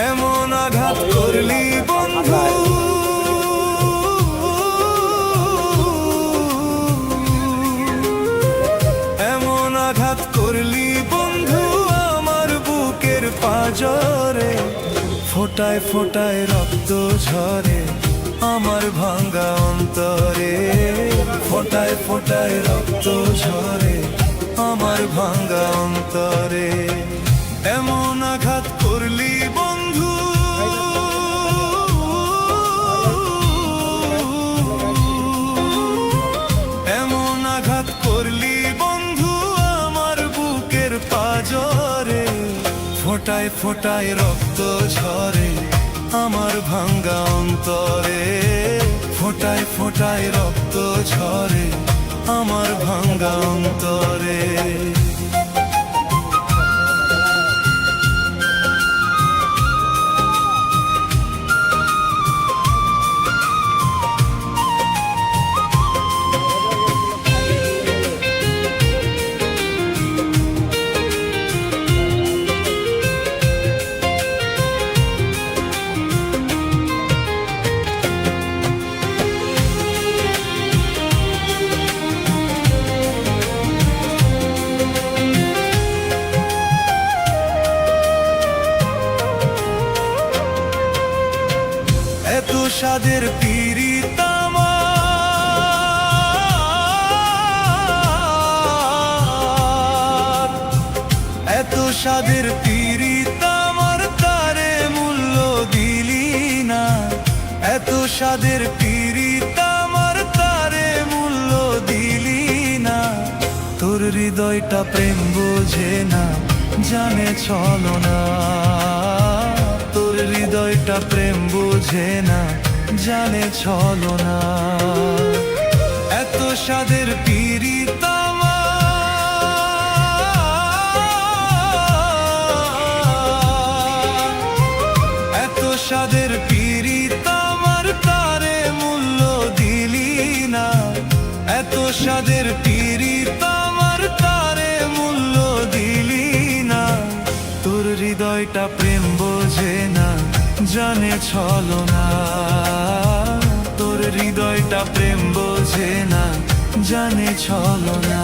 এমন আঘাত করলি বন্ধু, এমন আঘাত করলি বন্ধু আমার বুকের পাঁজরে, ফোটায় ফোটায় রক্ত ঝরে আমার ভাঙা অন্তরে, ফোটায় ফোটায় রক্ত ঝরে আমার ভাঙা অন্তরে। এমন আঘাত করলি বন্ধু, এমন আঘাত করলি বন্ধু আমার বুকের পাঁজরে, ফোটায় ফোটায় রক্ত ঝরে আমার ভাঙা অন্তরে, ফোটায় ফোটায় রক্ত ঝরে আমার ভাঙা অন্তরে। এত স্বাদের পীড়িত আমার, এত স্বাদের পীড়িত আমার তারে মূল্য দিলি না, এত স্বাদের পীড়িত আমার তারে মূল্য দিলি না। তোর হৃদয়টা প্রেম বোঝে না, জানে চলো না, তোর হৃদয়টা প্রেম বোঝে না, জানে চলো না। এত স্বাদের পীড়িত আমার, এত স্বাদের পীড়িত আমার তারে মূল্য দিলি না, এত স্বাদের পীড়িত আমার তারে মূল্য দিলি না। তোর হৃদয়টা প্রেম বোঝে না, জানে চলো না, তোর হৃদয়টা প্রেম বোঝে না, জানে চলো না।